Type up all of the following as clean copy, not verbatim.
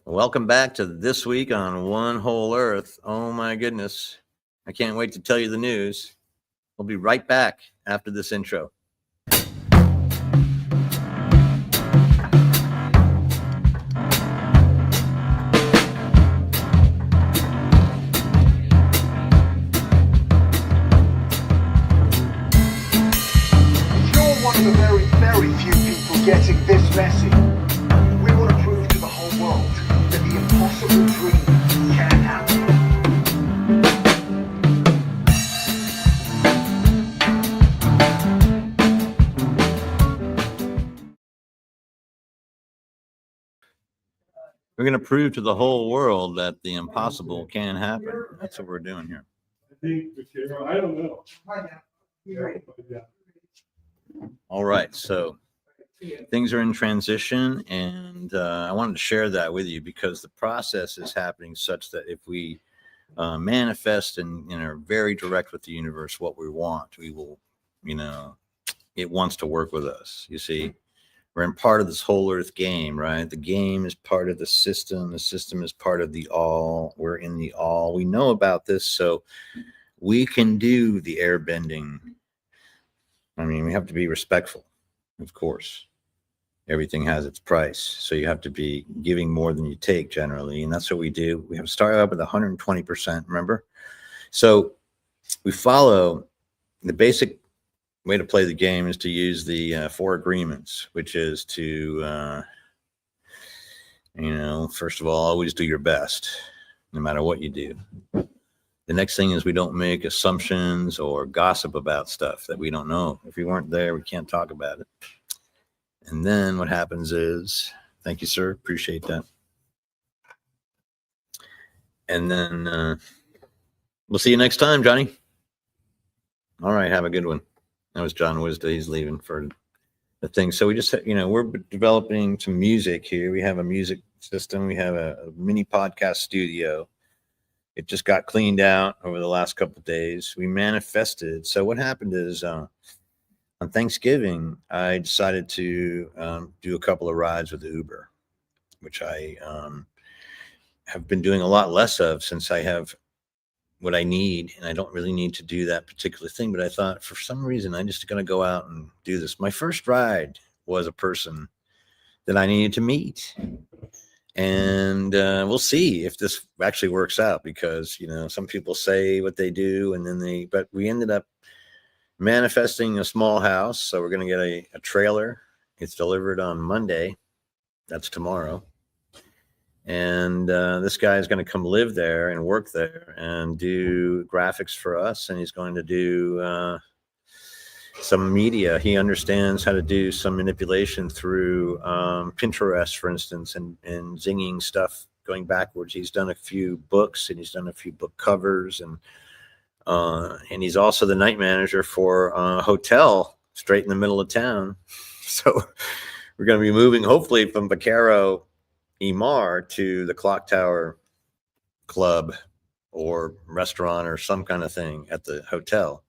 Welcome back to This Week on One Whole Earth. Oh my goodness. I can't wait to tell you the news. We'll be right back after this intro. If you're one of the very, very few people getting this message, we want to prove to the whole world that the impossible dream can happen. We're going to prove to the whole world that the impossible can happen. That's what we're doing here. I don't know. All right. So things are in transition, and I wanted to share that with you because the process is happening such that if we manifest and are very direct with the universe what we want, we will, it wants to work with us. You see, we're in part of this whole earth game, right? The game is part of the system is part of the all. We're in the all. We know about this, so we can do the air bending. I mean, we have to be respectful, of course. Everything has its price, so you have to be giving more than you take generally, and that's what we do. We have started out with 120%, remember? So we follow the basic way to play the game is to use the 4 agreements, which is to, first of all, always do your best, no matter what you do. The next thing is we don't make assumptions or gossip about stuff that we don't know. If we weren't there, we can't talk about it. And then what happens is, thank you, sir, appreciate that. And then we'll see you next time, Johnny. All right, have a good one. That was John Wisda. He's leaving for the thing. So we just, we're developing some music here. We have a music system. We have a mini podcast studio. It just got cleaned out over the last couple of days. We manifested. So what happened is on Thanksgiving, I decided to do a couple of rides with Uber, which I have been doing a lot less of since I have what I need, and I don't really need to do that particular thing. But I thought for some reason I'm just going to go out and do this. My first ride was a person that I needed to meet, and we'll see if this actually works out because some people say what they do, and then but we ended up manifesting a small house. So we're going to get a trailer. It's delivered on Monday. That's tomorrow. And this guy is going to come live there and work there and do graphics for us. And he's going to do some media. He understands how to do some manipulation through Pinterest, for instance, and zinging stuff going backwards. He's done a few books and he's done a few book covers. And he's also the night manager for a hotel straight in the middle of town. So we're going to be moving, hopefully, from Vaquero Imar to the Clock Tower Club or restaurant or some kind of thing at the hotel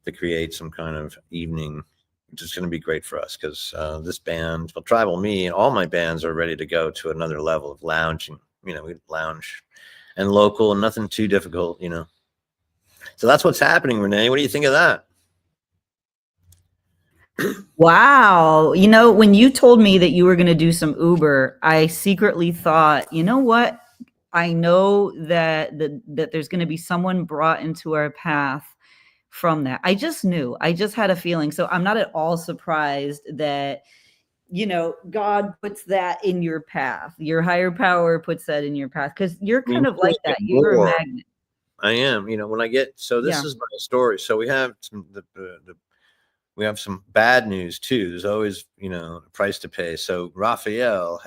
to create some kind of evening, which is going to be great for us because this band, well, Tribal Me, and all my bands are ready to go to another level of lounging. We lounge and local and nothing too difficult, So that's what's happening, Renee. What do you think of that? Wow. When you told me that you were going to do some Uber, I secretly thought, you know what? I know that there's going to be someone brought into our path from that. I just knew. I just had a feeling. So I'm not at all surprised that, God puts that in your path. Your higher power puts that in your path because you're kind of like that. You're a magnet. I am. When I get this is my story. So we have we have some bad news too. There's always, a price to pay. So Raphael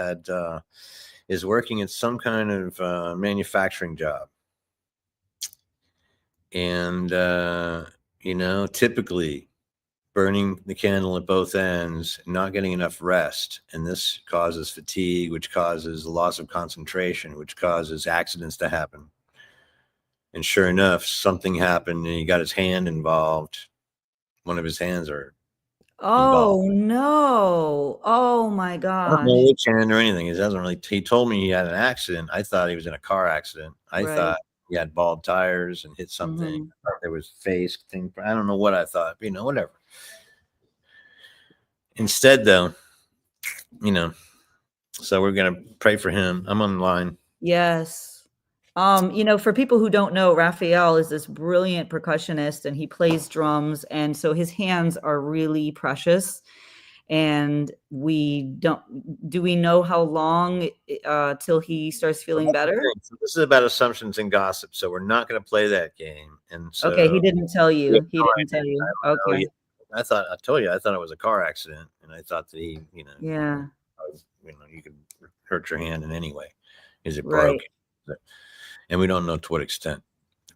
is working at some kind of manufacturing job. And, typically burning the candle at both ends, not getting enough rest. And this causes fatigue, which causes loss of concentration, which causes accidents to happen. And sure enough, something happened and he got his hand involved. One of his hands are Oh no. Oh my I don't know gosh. which hand or anything. He doesn't really. He told me he had an accident. I thought he was in a car accident. I Right. thought he had bald tires and hit something. Mhm. I thought there was face thing. I don't know what I thought. Whatever. Instead, though, you know, so we're gonna pray for him. I'm online. Yes. For people who don't know, Raphael is this brilliant percussionist and he plays drums. And so his hands are really precious. And do we know how long till he starts feeling better? So this is about assumptions and gossip. So we're not going to play that game. And Okay, he so didn't tell we have you. He no didn't tell idea. you. I don't know Okay. yet. I told you, I thought it was a car accident, and I thought that Yeah, you could hurt your hand in any way. Is it right. broken? And we don't know to what extent,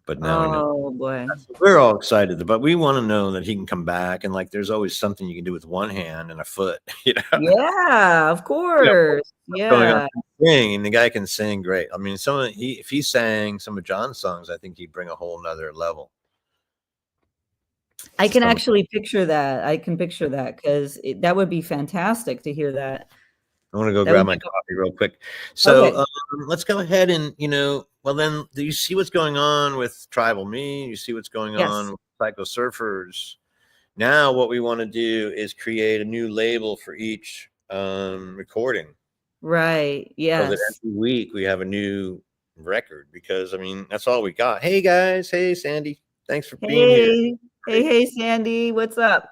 but now we know. Oh boy. We're all excited, but we want to know that he can come back. And like, there's always something you can do with one hand and a foot, Yeah, of You know, course. going on Yeah. and sing, and the guy can sing great. I mean, if he sang some of John's songs, I think he'd bring a whole nother level. I can Some, actually picture that. I can picture that because that would be fantastic to hear that. I want to go That grab would my be coffee real quick. So okay. let's go ahead and well then, do you see what's going on with Tribal Me? You see what's going on Yes. with Psycho Surfers? Now, what we want to do is create a new label for each recording, Right. so that Yes. every week we have a new record. Because I mean, that's all we got. Hey guys, hey Sandy, thanks for being here. Hey. Hey, Sandy. What's up?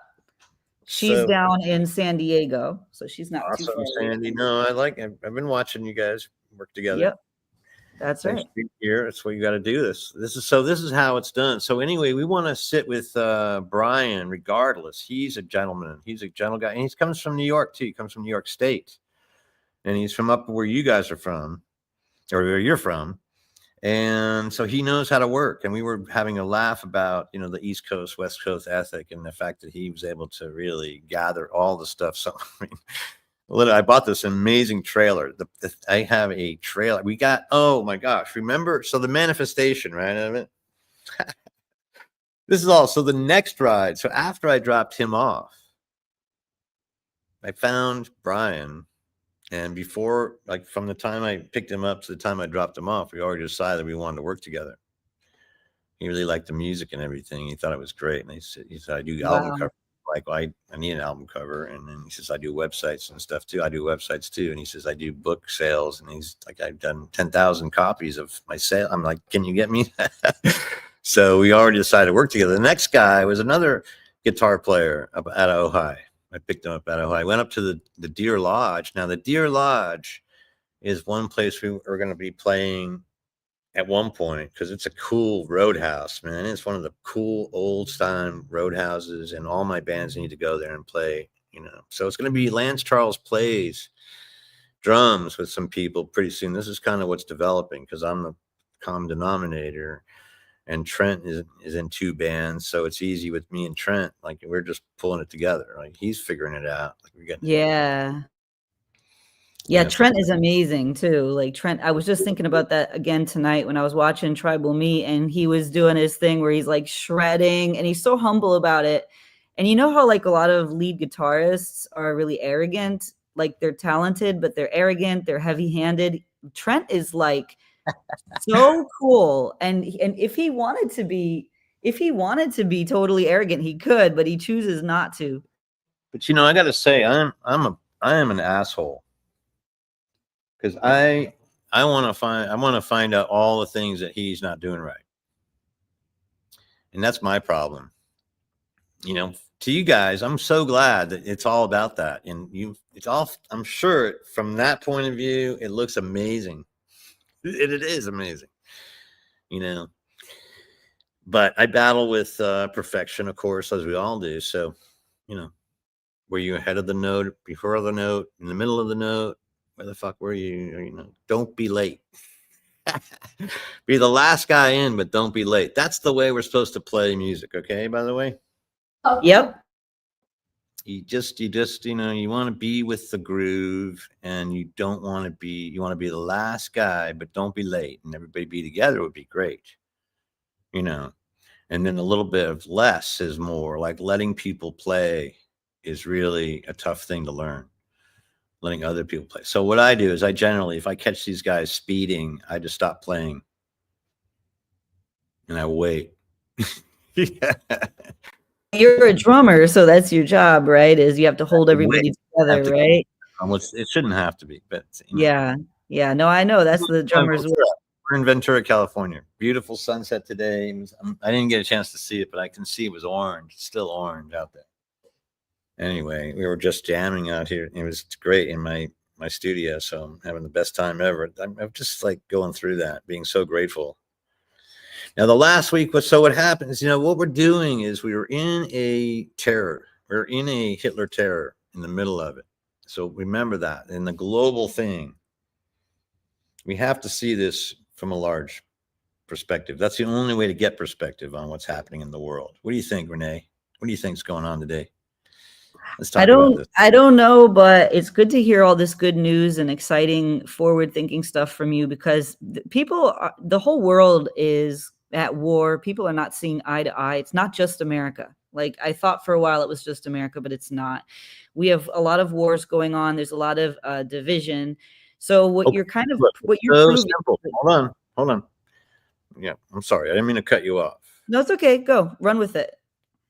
She's So down in San Diego, so she's not too awesome, far away Sandy. from No, us. I've been watching you guys work together. Yep, that's Thanks right. for being here. That's what you got to do. This is how it's done. So anyway, we want to sit with Brian. Regardless, he's a gentleman. He's a gentle guy, and he comes from New York too. He comes from New York State, and he's from up where you guys are from, or where you're from. And so he knows how to work. And we were having a laugh about the East Coast, West Coast ethic, and the fact that he was able to really gather all the stuff. So I mean, literally, I bought this amazing trailer. I have a trailer. We got, oh my gosh, remember? So the manifestation, right, of it. This is all. So the next ride. So after I dropped him off, I found Brian. And before, like from the time I picked him up to the time I dropped him off, we already decided we wanted to work together. He really liked the music and everything. He thought it was great. And he said I do album Wow. cover. Like, well, I need an album cover. And then he says, I do websites and stuff too. I do websites too. And he says, I do book sales. And he's like, I've done 10,000 copies of my sale. I'm like, can you get me that? So we already decided to work together. The next guy was another guitar player up out of Ohio. I picked him up out of Ohio. I went up to the Deer Lodge. Now, the Deer Lodge is one place we are going to be playing at one point, because it's a cool roadhouse, man. It's one of the cool old time roadhouses, and all my bands need to go there and play. So it's going to be Lance Charles plays drums with some people pretty soon. This is kind of what's developing, because I'm the common denominator, and Trent is in two bands, so it's easy with me and Trent. Like, we're just pulling it together. Like, he's figuring it out. Like, we're getting Yeah. Yeah, so Trent is amazing too. Like Trent, I was just thinking about that again tonight when I was watching Tribal Me, and he was doing his thing where he's like shredding and he's so humble about it. And you know how like a lot of lead guitarists are really arrogant, like they're talented, but they're arrogant, they're heavy-handed. Trent is like so cool. And if he wanted to be totally arrogant, he could, but he chooses not to. But I got to say, I am an asshole, because I want to find out all the things that he's not doing right, and that's my problem. To you guys, I'm so glad that it's all about that, and it's all. I'm sure from that point of view, it looks amazing. It is amazing, But I battle with perfection, of course, as we all do. So, were you ahead of the note, before the note, in the middle of the note? Where the fuck were you? Don't be late. Be the last guy in, but don't be late. That's the way we're supposed to play music. Okay. By the way, Yep. you want to be with the groove, and you want to be the last guy, but don't be late, and everybody be together would be great. And then a little bit of less is more, like letting people play is really a tough thing to learn, letting other people play. So what I do is I generally, if I catch these guys speeding, I just stop playing and I wait. Yeah. You're a drummer, so that's your job, right? Is you have to hold Wait. everybody I have together, to, right? almost, it shouldn't have to be, but Yeah. Yeah. No, I know that's the drummer's work. We're in Ventura, California. Beautiful sunset today. I didn't get a chance to see it, but I can see it was orange. It's still orange out there. Anyway, we were just jamming out here. It was great in my studio, so I'm having the best time ever. I'm just like going through that, being so grateful. Now, the last week, what happens, what we're doing is we were in a terror. We're in a Hitler terror in the middle of it. So remember that in the global thing, we have to see this from a large perspective. That's the only way to get perspective on what's happening in the world. What do you think, Renee? What do you think's going on today? Let's talk about this. I don't know, but it's good to hear all this good news and exciting forward thinking stuff from you, because the whole world is at war. People are not seeing eye to eye. It's not just America. Like I thought for a while it was just America, but it's not. We have a lot of wars going on. There's a lot of division. So what you're proving. Simple. Hold on. Yeah, I'm sorry. I didn't mean to cut you off. No, it's okay. Go run with it.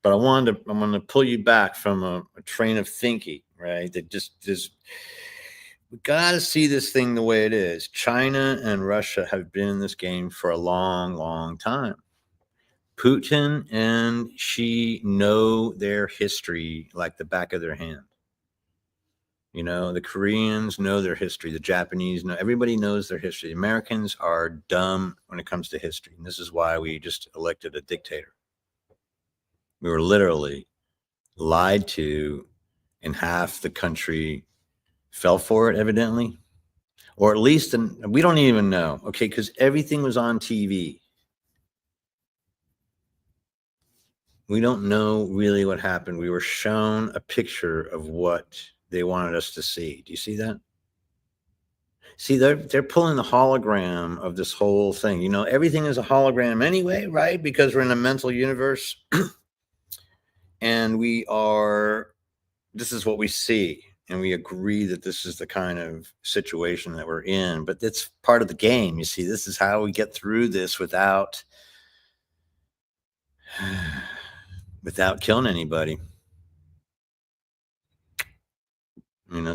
But I'm going to pull you back from a train of thinking, right? That just we got to see this thing the way it is. China and Russia have been in this game for a long, long time. Putin and Xi know their history like the back of their hand. The Koreans know their history. The Japanese know. Everybody knows their history. The Americans are dumb when it comes to history. And this is why we just elected a dictator. We were literally lied to, and half the country fell for it, evidently. Or at least, we don't even know, okay, because everything was on TV. We don't know really what happened. We were shown a picture of what they wanted us to see. Do you see that? See, they're pulling the hologram of this whole thing. Everything is a hologram anyway, right? Because we're in a mental universe. And this is what we see. And we agree that this is the kind of situation that we're in. But it's part of the game. You see, this is how we get through this without killing anybody.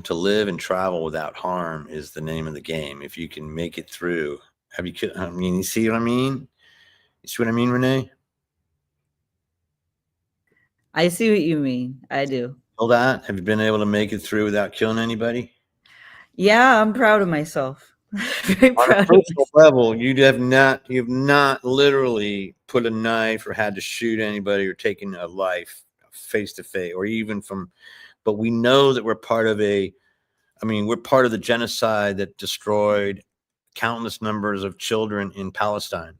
To live and travel without harm is the name of the game. If you can make it through, you see what I mean? You see what I mean, Renee? I see what you mean. I do. All that? Have you been able to make it through without killing anybody? Yeah, I'm proud of myself. Very On proud a of personal myself. level, you've not literally put a knife or had to shoot anybody or taken a life face to face, or even but we know that we're part of we're part of the genocide that destroyed countless numbers of children in Palestine.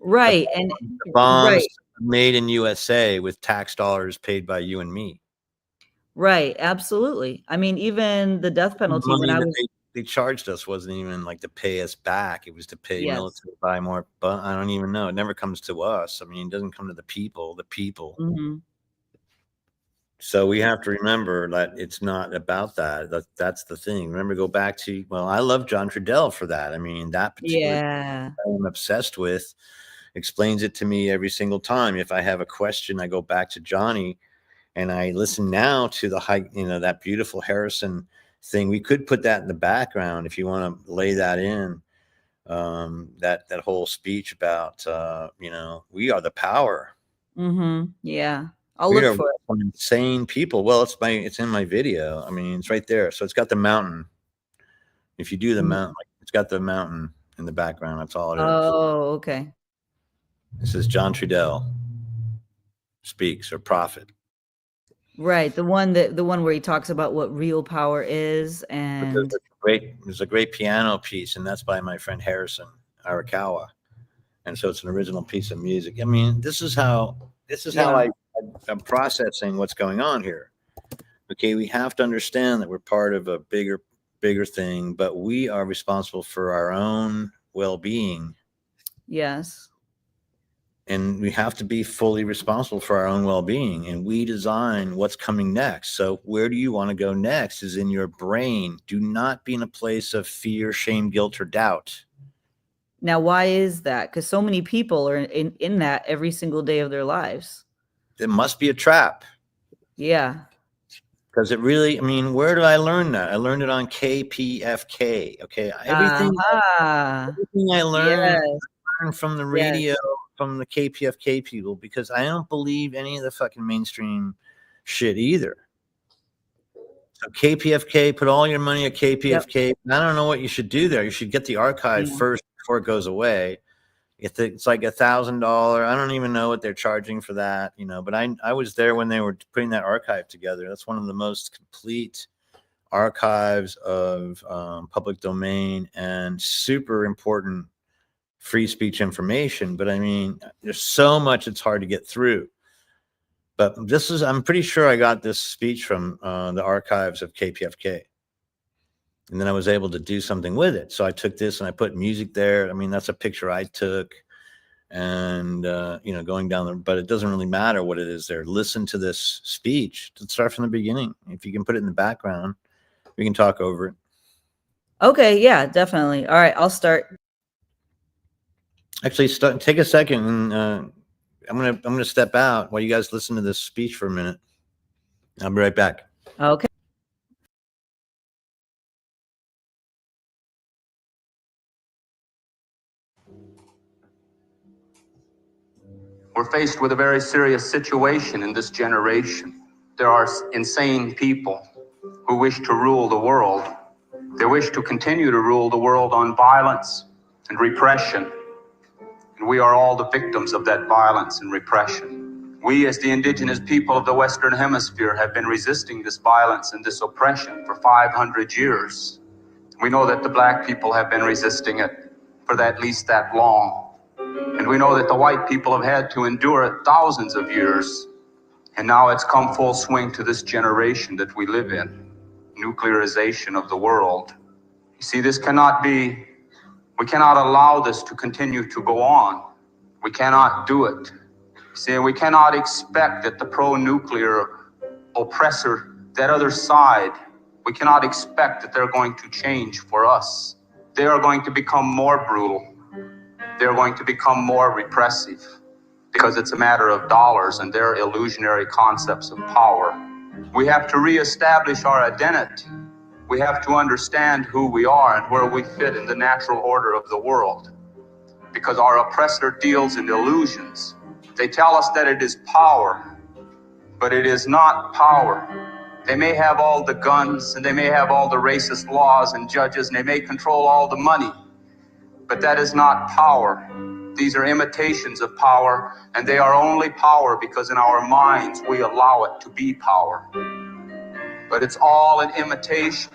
Right. The bombs made in USA with tax dollars paid by you and me. Right. Absolutely. Even the death penalty when I was. They charged us wasn't even like to pay us back. It was to pay military to buy more. But I don't even know. It never comes to us. It doesn't come to the people. Mm-hmm. So we have to remember that it's not about that. That's the thing. Remember, go back to, I love John Trudell for that. That particular I'm obsessed with explains it to me every single time. If I have a question, I go back to Johnny and I listen now to that beautiful Harrison thing. We could put that in the background if you want to lay that in. That whole speech about, we are the power. Mm-hmm. Yeah. I'll look for it. Insane people. Well, it's in my video. It's right there. So it's got the mountain. If you do the mountain, it's got the mountain in the background. That's all it is. Oh, okay. This is John Trudell speaks, or prophet. Right. The one where he talks about what real power is. And there's a great piano piece, and that's by my friend Harrison Arakawa. And so it's an original piece of music. This is how I'm processing what's going on here. Okay, we have to understand that we're part of a bigger thing, but we are responsible for our own well-being. Yes. and we have to be fully responsible for our own well-being, and we design what's coming next. So where do you want to go next is in your brain. Do not be in a place of fear, shame, guilt, or doubt. Now, why is that? Because so many people are in that every single day of their lives. It must be a trap. Yeah. Because it really, I mean, where did I learn that? I learned it on KPFK. Okay. Everything I learned, Yes. from the Yes. radio, from the KPFK people, because I don't believe any of the fucking mainstream shit either. So KPFK, put all your money at KPFK. I don't know what you should do there. You should get the archive first before it goes away. It's like $1,000. I don't even know what they're charging for that, you know, but I was there when they were putting that archive together. That's one of the most complete archives of public domain and super important free speech information. But I mean, there's so much it's hard to get through. But I'm pretty sure I got this speech from the archives of KPFK. And then I was able to do something with it. So I took this and I put music there. I mean, that's a picture I took. And, you know, going down there, but it doesn't really matter what it is there. Listen to this speech. Let's start from the beginning. If you can put it in the background, we can talk over it. Okay. Yeah, definitely. All right. I'll start. Actually, take a second, and I'm gonna step out while you guys listen to this speech for a minute. I'll be right back. Okay. We're faced with a very serious situation in this generation. There are insane people who wish to rule the world. They wish to continue to rule the world on violence and repression. And we are all the victims of that violence and repression. We, as the indigenous people of the Western Hemisphere, have been resisting this violence and this oppression for 500 years. We know that the black people have been resisting it for at least that long. And we know that the white people have had to endure it thousands of years. And now it's come full swing to this generation that we live in. Nuclearization of the world. You see, this cannot be, we cannot allow this to continue to go on. We cannot do it. See, we cannot expect that the pro-nuclear oppressor, that other side, we cannot expect that they're going to change for us. They are going to become more brutal. They're going to become more repressive because it's a matter of dollars and their illusionary concepts of power. We have to reestablish our identity. We have to understand who we are and where we fit in the natural order of the world. Because our oppressor deals in illusions. They tell us that it is power, but it is not power. They may have all the guns and they may have all the racist laws and judges and they may control all the money. But that is not power. These are imitations of power, and they are only power because in our minds we allow it to be power. But it's all an imitation.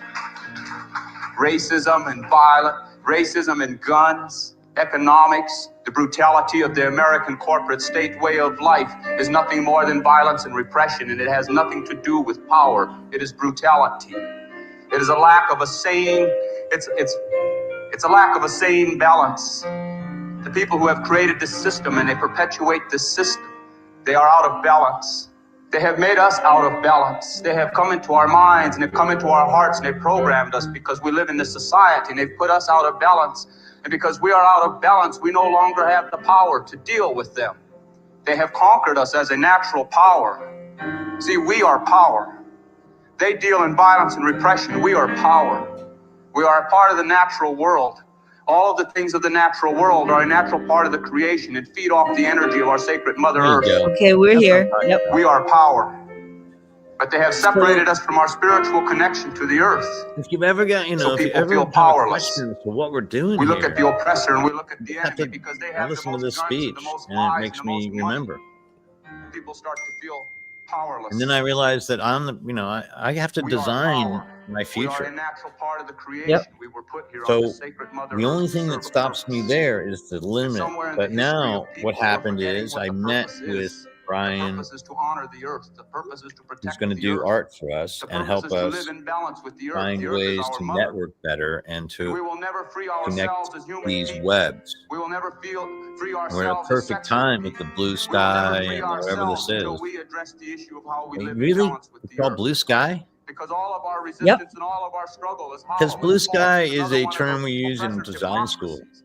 Racism and violence, racism and guns, economics, the brutality of the American corporate state way of life is nothing more than violence and repression, and it has nothing to do with power. It is brutality. It is a lack of a sane, it's a lack of a sane balance. The people who have created this system and they perpetuate this system, they are out of balance. They have made us out of balance. They have come into our minds and they've come into our hearts and they've programmed us because we live in this society and they've put us out of balance. And because we are out of balance, we no longer have the power to deal with them. They have conquered us as a natural power. See, we are power. They deal in violence and repression. We are power. We are a part of the natural world. All of the things of the natural world are a natural part of the creation and feed off the energy of our sacred Mother Earth. Okay, we're here. Yep. We are power. But they have separated us from our spiritual connection to the earth. If you've ever got, you know, So if you people ever feel have a powerless. question as to what we're doing We look here, at the oppressor and we look at the you have enemy to because they have the listen to most this guns speech, and the most and it lies makes and the most me money. remember. People start to feel powerless. And then I realized that I'm the, you know, I have to We are design power. my We are a future. natural part of the creation. Yep. We were put here on So the sacred Mother the only Earth to thing serve that a stops me purpose. there is the limit. somewhere in the But history now of what people, we're happened forgetting is what I the met purpose with is. Brian, purpose is to honor the earth. The purpose is to protect who's going to the do earth. art for us The and purpose help is to live us in balance with the earth. find The earth is ways our to mother. network better and And we to will never free connect ourselves as human these people. webs. We will never free And we're in a ourselves as perfect sexual time with people. the blue We will sky never free and wherever this ourselves until is. we address the issue of how we Hey, live in really? balance with It's the called earth. blue sky? Because all of our Yep. resistance and all of our struggle is Because hollow. blue It's false. sky It's is another a one of term those we use in oppressive design school. democracies.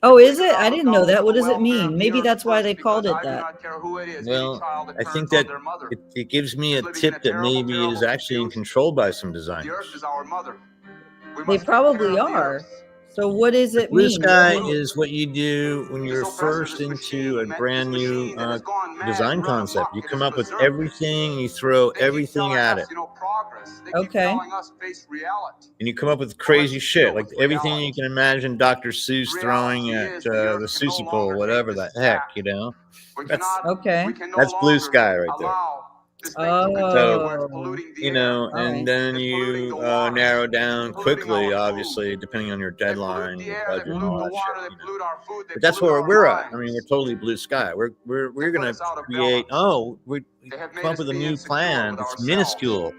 Oh, If we is do it? not I look didn't know out that. for What the does it welfare mean? of the Maybe earth that's why first, they called because it I do that. not care who it is, any Well, child that I turns think on that their mother it gives me is a living in tip a that terrible, maybe is terrible actually confusion. controlled by some The designers. earth is our mother. We They must take care probably of the are. earth. So what does The it blue mean? sky What is what you do when This you're oppressor, first this into a machine, brand this new machine that has gone mad design and run concept. amok, You it come is up with berserk. everything, you throw They keep everything telling at us, it, progress. They keep Okay. telling us face reality. and you come up with Well, crazy let's shit, deal like with everything you reality. can imagine Dr. Seuss throwing Reality at is the the earth can no Susicle, longer whatever take the this heck, attack. you know? We That's cannot. Okay. We can no that's blue longer sky right there. allow this thing to continue where it's Oh, polluting the You air. know, all and right. then It's polluting you the water. narrow down It's polluting quickly, our obviously, food. depending on your They pollute deadline, the your air, they budget, and pollute all the that shit, water, they you know. pollute our food, they But that's pollute where our we're at. I mean, we're minds. totally blue sky. We're They put gonna us out of create. balance. We They have made come up us with a be new insecure plan. with It's ourselves. minuscule.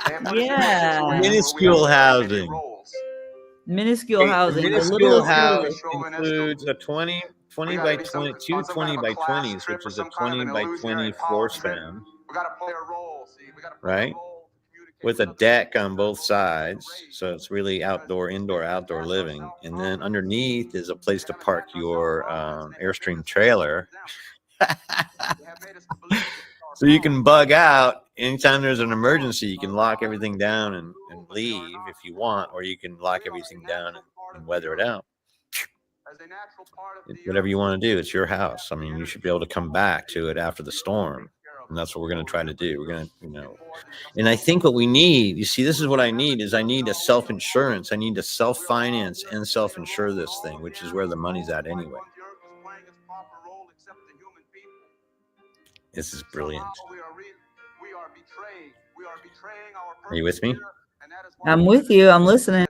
They have put us in a Yeah. situation where we have Minuscule to play many housing. roles. Minuscule A housing, the minuscule littlest We gotta be house littlest. includes a 20 we by gotta be 20, on some kind of a by class 20s, trip which or is a some kind of 20 an by illusionary 20 power floor trip. span, We gotta play a role. See, we gotta play right? a role to communicate With a other deck people, on both to raise. sides. So it's really outdoor, indoor, outdoor living. And then underneath is a place to park your Airstream trailer. So you can bug out anytime there's an emergency. You can lock everything down and leave if you want, or you can lock everything down and weather it out. Whatever you want to do, it's your house. I mean, you should be able to come back to it after the storm. And that's what we're going to try to do. We're going to, and I think what we need, you see, this is what I need is I need a self-insurance. I need to self-finance and self-insure this thing, which is where the money's at anyway. This is brilliant. Are you with me? I'm with you. I'm listening.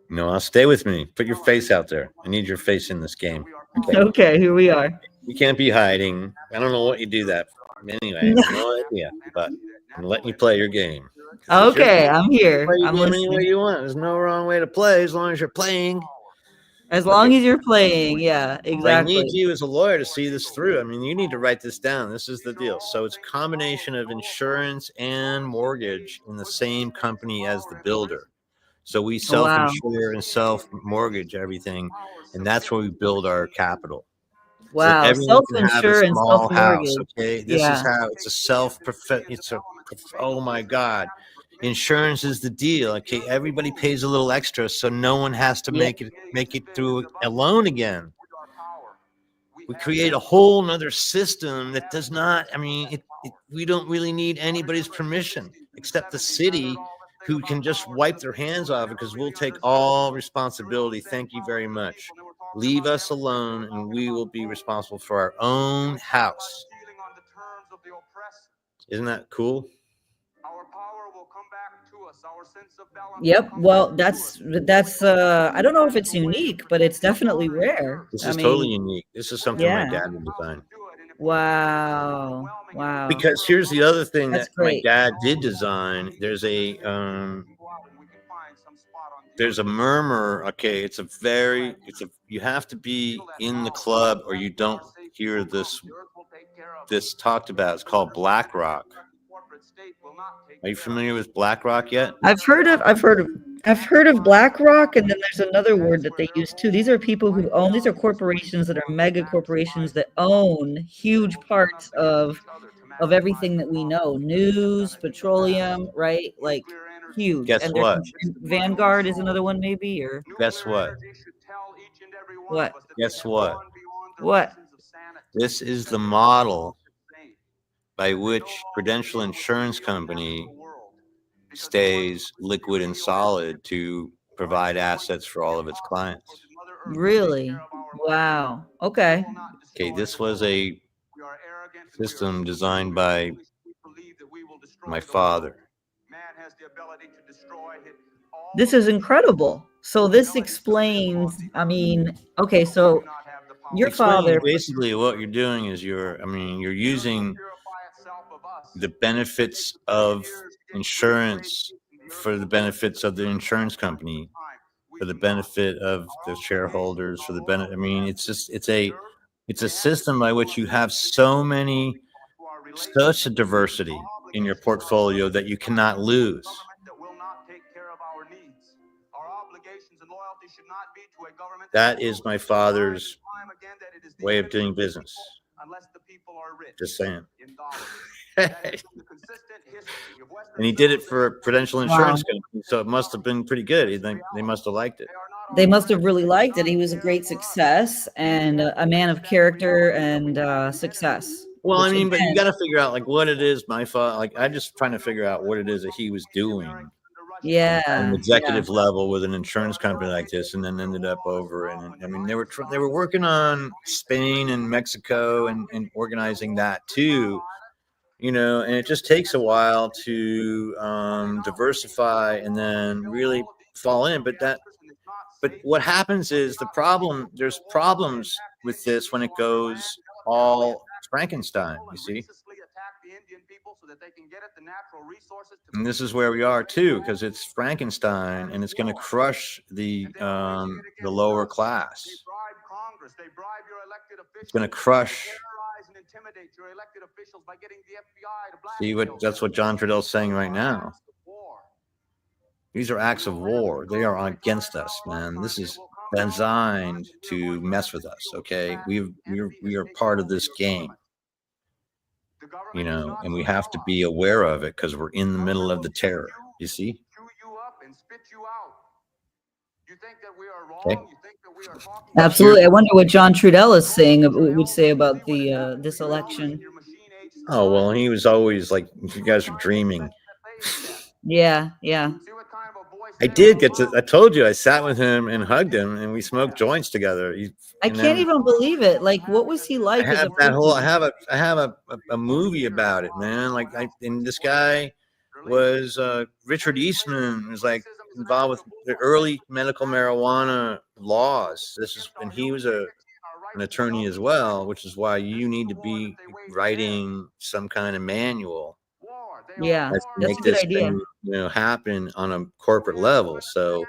No, I'll stay with me. Put your face out there. I need your face in this game. Okay. Okay, here we are. You can't be hiding. I don't know what you do that for. Anyway, I have no idea. But I'm letting you play your game. Okay, I'm here. Play your I'm game any way listening. you want. There's no wrong way to play as long as you're playing. As long as you're playing, yeah, I need exactly. you as a lawyer to see this through. I mean, you need to write this down. This is the deal. So it's a combination of insurance and mortgage in the same company as the builder. So we Wow. self-insure and self-mortgage everything, and that's where we build our capital. So that Wow. everyone can have a Self-insure and small house. self-mortgage. Okay, this is Yeah. how it's a oh my God, insurance is the deal. Okay, everybody pays a little extra, so no one has to Yep. make it through alone again. We create a whole nother system that does not. I mean, we don't really need anybody's permission except the city, who can just wipe their hands off it because we'll take all responsibility. Thank you very much. Leave us alone and we will be responsible for our own house. Isn't that cool? Yep. Well, that's I don't know if it's unique, but it's definitely rare. This I is totally mean, unique. This is something my yeah. dad would design. Wow. Wow. Because here's the other thing That's that my great. dad did design. There's a murmur. Okay, you have to be in the club or you don't hear this talked about. It's called BlackRock. Are you familiar with BlackRock yet? I've heard of BlackRock, and then there's another word that they use too. These are people who own, these are corporations that are mega corporations that own huge parts of everything that we know. News, petroleum, right? Like huge. Guess And what? Vanguard is another one maybe, or Guess what? what? Guess what? What? This is the model by which Prudential Insurance Company stays liquid and solid to provide assets for all of its clients. Really? Wow. Okay. Okay, this was a system designed by my father. This is incredible. So this explains, I mean, okay, so Your Explain father. basically what you're doing is you're using the benefits of insurance for the benefits of the insurance company, for the benefit of the shareholders, for the benefit. I mean, it's just it's a system by which you have such a diversity in your portfolio that you cannot lose. That is my father's way of doing business. Just saying. And he did it for a Prudential Insurance Company, so it must have been pretty good. They must have liked it. They must have really liked it. He was a great success and a man of character and success. Well, I which mean, but you again- got to figure out like what it is. My father, like, I'm just trying to figure out what it is that he was doing on yeah, an executive level with an insurance company like this, and then ended up over. And I mean, they were working on Spain and Mexico and organizing that too. And it just takes a while to diversify and then really fall in. But what happens is there's problems with this when it goes all Frankenstein, you see. And this is where we are too, because it's Frankenstein and it's going to crush the lower class. It's going to crush. That's what John Trudell's saying right now. These are acts of war. They are against us, man. This is designed to mess with us. Okay, we are part of this game, and we have to be aware of it because we're in the middle of the terror. You see? Okay. absolutely. I wonder what John Trudell is saying. Would say about the this election. Oh well, he was always like, "You guys are dreaming." Yeah, yeah. I did get to. I told you, I sat with him and hugged him, and we smoked joints together. I can't even believe it. Like, what was he like? I have a movie about it, man. Like, and this guy was Richard Eastman was like involved with the early medical marijuana laws. And he was an attorney as well, which is why you need to be writing some kind of manual. Yeah, To that's make a good this idea. thing, happen on a corporate level. So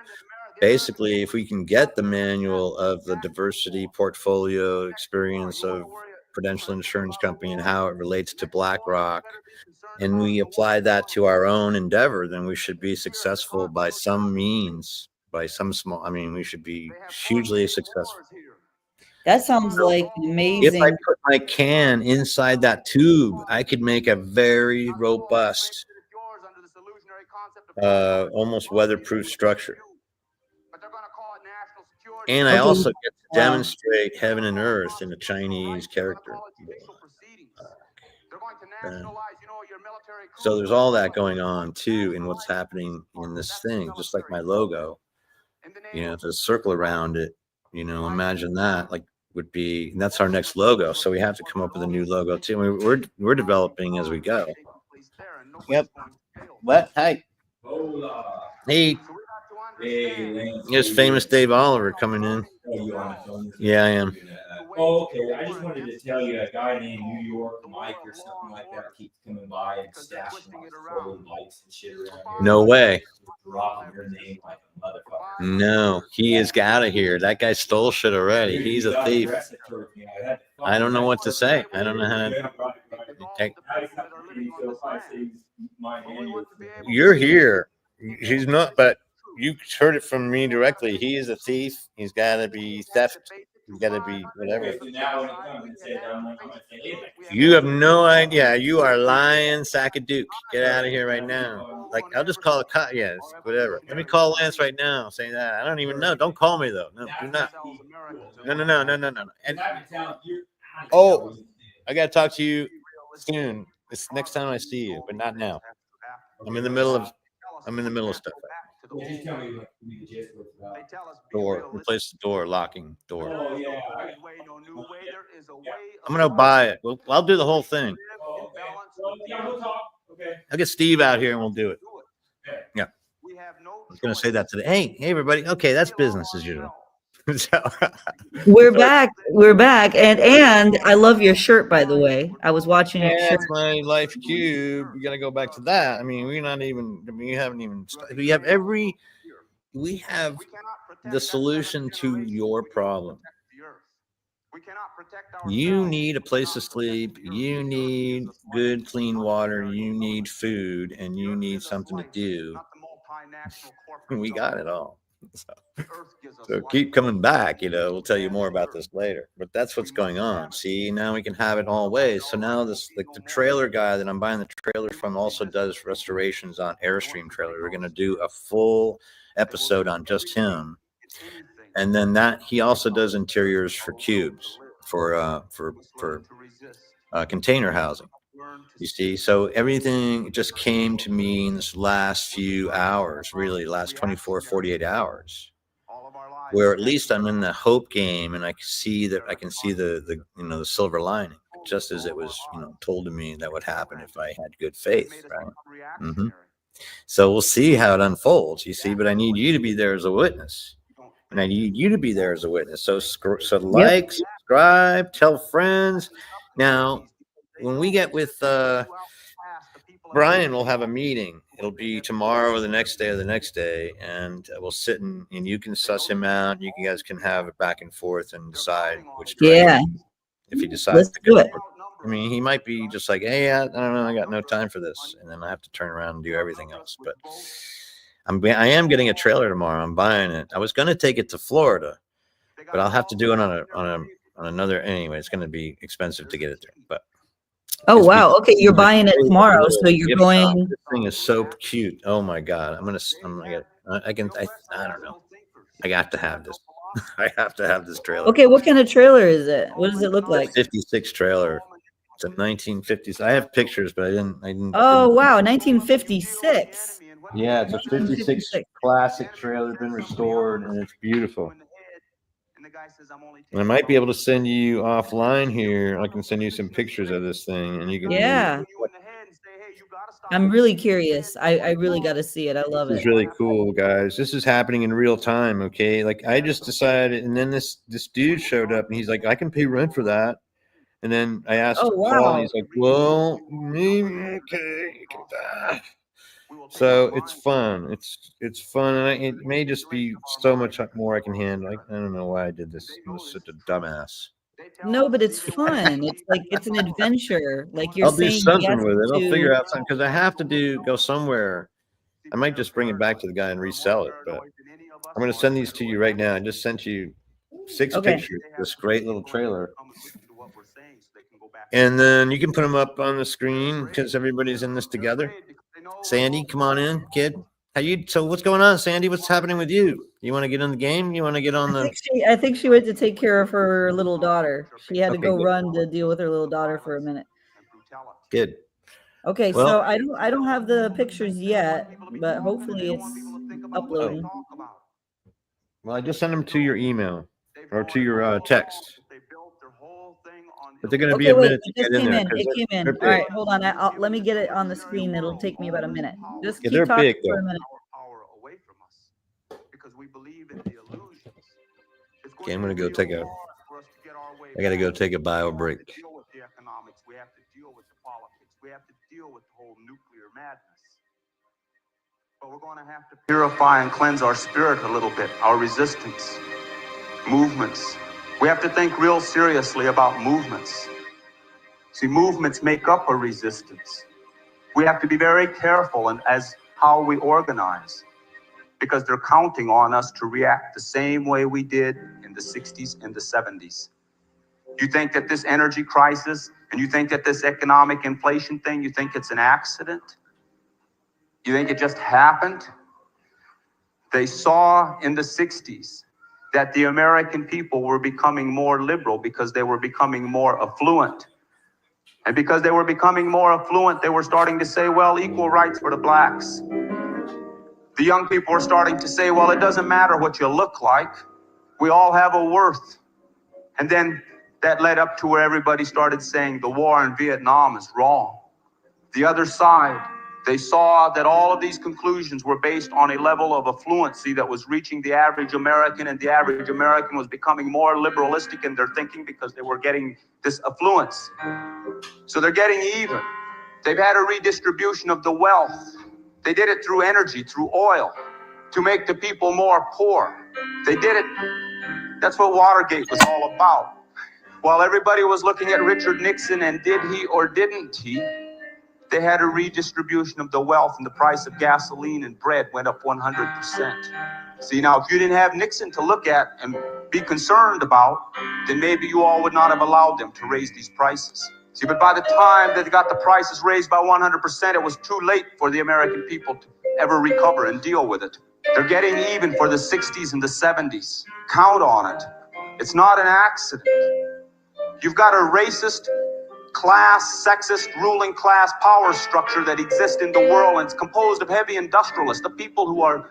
basically, if we can get the manual of the diversity portfolio experience of Prudential Insurance Company and how it relates to BlackRock, and we apply that to our own endeavor, then we should be successful by some means, by some small. I mean, we should be hugely successful. That sounds like If I amazing. put my can inside that tube, I could make a very robust, almost weatherproof structure. And I Okay. also get to Wow. demonstrate heaven and earth in a Chinese character. So there's all that going on too in what's happening in this thing, just like my logo. To circle around it, imagine that would be, and that's our next logo. So we have to come up with a new logo too. We're developing as we go. Yep. What? Hey. Hey. Here's famous Dave Oliver coming in. Oh, you on the phone? Yeah, I am. Oh, okay. I just wanted to tell you a guy named New York Mike or something like that keeps coming by and stashing like solar lights and shit around here. No way. Dropping your name like a motherfucker. No, he is out of here. That guy stole shit already. Dude, He's you a gotta thief. address it towards me. I don't know what to say. I don't know how to. Yeah, right. So if I say my name, You're here. He's not, but you heard it from me directly. He is a thief. He's got to be theft. He's got to be whatever. So now when it comes and says I'm gonna say, hey, You have no idea. You are lying, sack of Duke. Get out of here right now. Like, I'll just call a cop. Yes, whatever. Let me call Lance right now. Say that. I don't even know. Don't call me though. No, do not. No. And oh, I gotta talk to you soon. It's next time I see you, but not now. I'm in the middle of stuff. just tell me what the gist was about. Door. Replace the door. Locking door. Oh yeah. I'm gonna buy it. Well, I'll do the whole thing. Oh, okay. Well, yeah, we'll talk. Okay. I'll get Steve out here and we'll do it. Okay. Yeah. I was gonna say that today. Hey, everybody. Okay, that's business as usual. So, We're back. We're back. And I love your shirt, by the way. I was watching your shirt. that's my life cube. We got to go back to that. I mean, we're not even. I mean, you haven't even. We have every. We have the solution to your problem. You need a place to sleep. You need good, clean water. You need food, and you need something to do. We got it all. So keep coming back. We'll tell you more about this later. But that's what's going on. See, now we can have it all ways. So now this, like the trailer guy that I'm buying the trailer from, also does restorations on Airstream trailer. We're gonna do a full episode on just him, and then that he also does interiors for cubes for container housing. You see, so everything just came to me in this last few hours, really last 24, 48 hours, where at least I'm in the hope game and I can see the the silver lining, just as it was, told to me that would happen if I had good faith, right? Mm-hmm. So we'll see how it unfolds, you see, but I need you to be there as a witness. And I need you to be there as a witness. So like, subscribe, tell friends. Now, when we get with Brian, we'll have a meeting. It'll be tomorrow or the next day, and we'll sit and you can suss him out. You guys can have it back and forth and decide which direction. Yeah. If he decides Let's to do go. it. I mean, he might be just like, hey, I don't know, I got no time for this, and then I have to turn around and do everything else. But I am getting a trailer tomorrow. I'm buying it. I was going to take it to Florida, but I'll have to do it on another. Anyway, it's going to be expensive to get it there. But Oh wow. Okay, you're buying it tomorrow, so you're going. This thing is so cute. Oh my god. I don't know. I got to have this. I have to have this trailer. Okay, what kind of trailer is it? What does it look like? 56 trailer. It's a 1950s. I have pictures, but I didn't. Oh wow, 1956. Yeah, it's a 56 classic trailer, been restored, and it's beautiful. And I might be able to send you offline here. I can send you some pictures of this thing, and you can. Yeah. I'm really curious. I really got to see it. I love This is it. really cool, guys. This is happening in real time. Okay, like I just decided, and then this dude showed up, and he's like, "I can pay rent for that." And then I asked Paul, and he's like, "Well, maybe okay." So it's fun. It's fun, and it may just be so much more I can handle. I don't know why I did this. I'm such a dumbass. No, but it's fun. It's like it's an adventure. Like you're I'll do saying something yes with it. I'll to- figure out something because I have to go somewhere. I might just bring it back to the guy and resell it, but I'm going to send these to you right now. I just sent you 6 pictures of this great little trailer. And then you can put them up on the screen because everybody's in this together. Sandy, come on in, kid. So what's going on, Sandy? What's happening with you? You want to get in the game? You want to get on the... I think she went to take care of her little daughter. She had to go run to deal with her little daughter for a minute. Good. Okay, so I don't have the pictures yet, but hopefully it's uploading. Well, I just sent them to your email or to your text. But they're going to be a minute to get in there. It came in. All right, hold on. Let me get it on the screen. It'll take me about a minute. Just keep talking big, for a minute. Okay, I'm going to go take a... I got to go take a bio break. We have to deal with the politics. We have to deal with the whole nuclear madness. But we're going to have to purify and cleanse our spirit a little bit, our resistance, movements. We have to think real seriously about movements. See, movements make up a resistance. We have to be very careful as how we organize, because they're counting on us to react the same way we did in the 60s and the 70s. You think that this energy crisis and you think that this economic inflation thing, you think it's an accident? You think it just happened? They saw in the 60s that the American people were becoming more liberal because they were becoming more affluent. And because they were becoming more affluent, they were starting to say, well, equal rights for the blacks. The young people were starting to say, well, it doesn't matter what you look like. We all have a worth. And then that led up to where everybody started saying the war in Vietnam is wrong. The other side, They saw that all of these conclusions were based on a level of affluency that was reaching the average American, and the average American was becoming more liberalistic in their thinking because they were getting this affluence. So they're getting even. They've had a redistribution of the wealth. They did it through energy, through oil, to make the people more poor. They did it. That's what Watergate was all about. While everybody was looking at Richard Nixon and did he or didn't he, they had a redistribution of the wealth, and the price of gasoline and bread went up 100%. See, now, if you didn't have Nixon to look at and be concerned about, then maybe you all would not have allowed them to raise these prices. See, but by the time that they got the prices raised by 100%, it was too late for the American people to ever recover and deal with it. They're getting even for the 60s and the 70s. Count on it. It's not an accident. You've got a racist, class, sexist, ruling class power structure that exists in the world, and it's composed of heavy industrialists, the people who are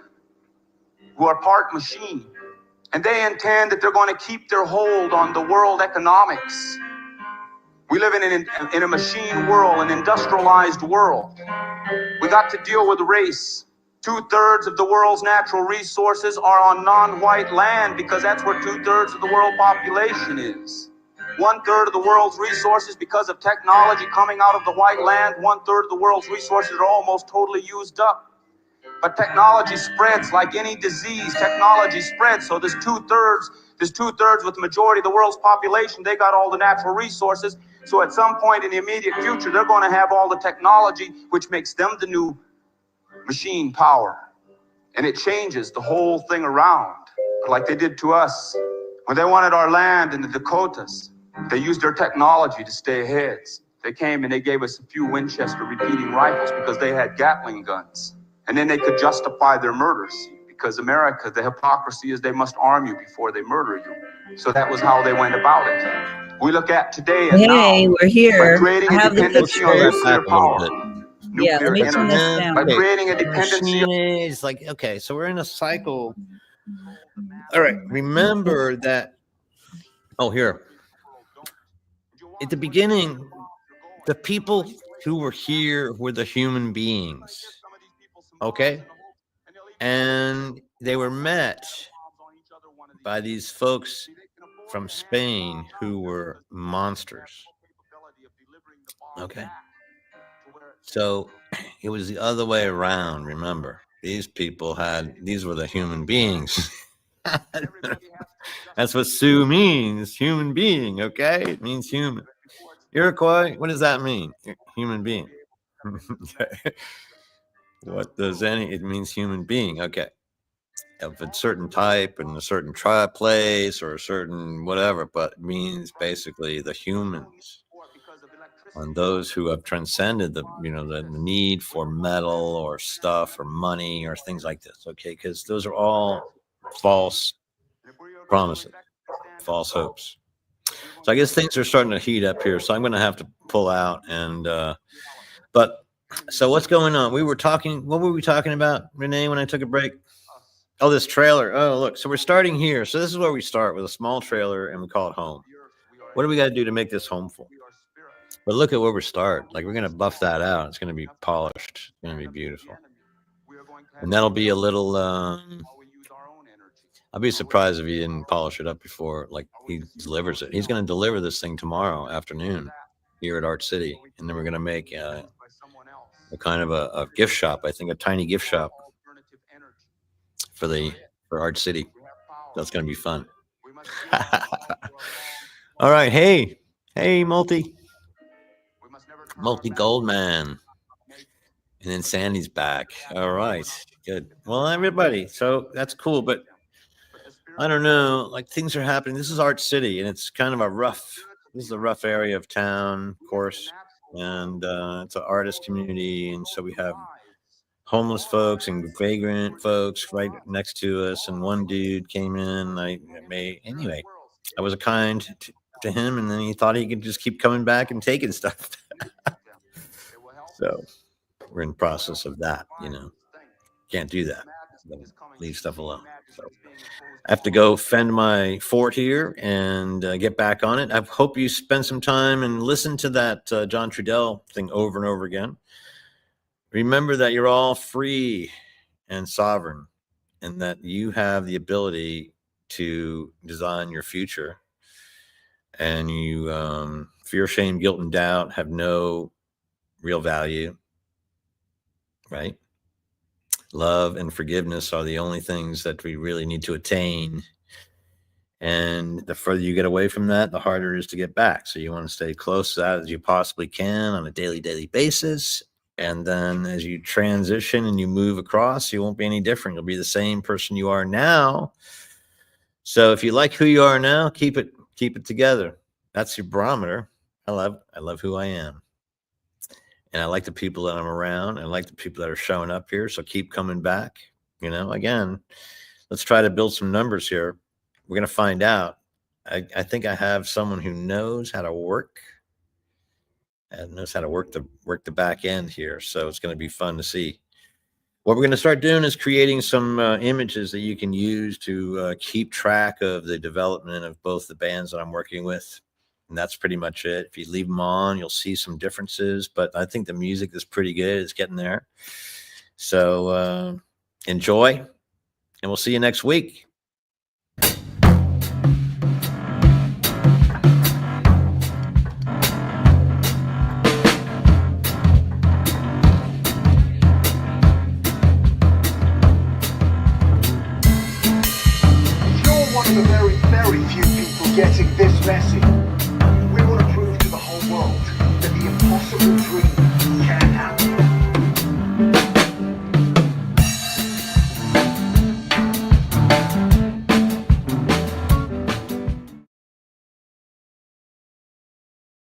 part machine. And they intend that they're going to keep their hold on the world economics. We live in a machine world, an industrialized world. We got to deal with race. 2/3 of the world's natural resources are on non-white land because that's where 2/3 of the world population is. 1/3 of the world's resources, because of technology coming out of the white land, 1/3 of the world's resources are almost totally used up. But technology spreads like any disease. Technology spreads. So there's 2/3 with the majority of the world's population. They got all the natural resources. So at some point in the immediate future, they're going to have all the technology, which makes them the new machine power. And it changes the whole thing around, like they did to us. When they wanted our land in the Dakotas, they used their technology to stay ahead. They came and they gave us a few Winchester repeating rifles because they had Gatling guns. And then they could justify their murders, because America, the hypocrisy is they must arm you before they murder you. So that was how they went about it. We look at today and Hey, now, we're here. by creating I a have the dependency on pictures. nuclear Back a little power, bit. Yeah, let me nuclear turn this energy, down. by creating a dependency Machine is like, okay, so we're in a cycle. All right, remember that. Oh, here. At the beginning, the people who were here were the human beings. Okay? And they were met by these folks from Spain who were monsters. Okay? So it was the other way around, remember. These were the human beings. That's what Sioux means, human being, okay? It means human. Iroquois, what does that mean? Human being. What does it means human being, okay. Of a certain type and a certain place or a certain whatever, but it means basically the humans. On those who have transcended the need for metal or stuff or money or things like this, okay, because those are all false promises, false hopes. So I guess things are starting to heat up here, so I'm going to have to pull out. And but so what's going on? What were we talking about, Renee, when I took a break? Oh, this trailer. Oh, look, so we're starting here. So this is where we start, with a small trailer, and we call it home. What do we got to do to make this homeful? But look at where we start. Like, we're going to buff that out. It's going to be polished. It's going to be beautiful. And that'll be a little, I'll be surprised if he didn't polish it up before, like, he delivers it. He's going to deliver this thing tomorrow afternoon here at Art City. And then we're going to make a kind of a gift shop, I think, a tiny gift shop for Art City. That's going to be fun. All right. Hey, multi gold man. And then Sandy's back. All right, good. Well, everybody, so that's cool, but I don't know, like, things are happening. This is Art City, and it's kind of this is a rough area of town, of course, and it's an artist community, and so we have homeless folks and vagrant folks right next to us, and one dude came in. Anyway, I was kind to him, and then he thought he could just keep coming back and taking stuff. So we're in the process of that, can't do that. Leave stuff alone. So I have to go fend my fort here and get back on it. I hope you spend some time and listen to that John Trudell thing over and over again. remember that you're all free and sovereign, and that you have the ability to design your future. And you, fear, shame, guilt, and doubt have no real value, right? Love and forgiveness are the only things that we really need to attain. And the further you get away from that, the harder it is to get back. So you want to stay close to that as you possibly can on a daily basis. And then as you transition and you move across, you won't be any different. You'll be the same person you are now. So if you like who you are now, keep it together. That's your barometer. I love who I am. And I like the people that I'm around. I like the people that are showing up here. So keep coming back. Again, let's try to build some numbers here. We're going to find out. I think I have someone who knows how to work and knows how to work the back end here. So it's going to be fun to see. What we're going to start doing is creating some images that you can use to keep track of the development of both the bands that I'm working with. And that's pretty much it. If you leave them on, you'll see some differences, but I think the music is pretty good. It's getting there. So enjoy, and we'll see you next week. You're one of the very, very few people getting this message.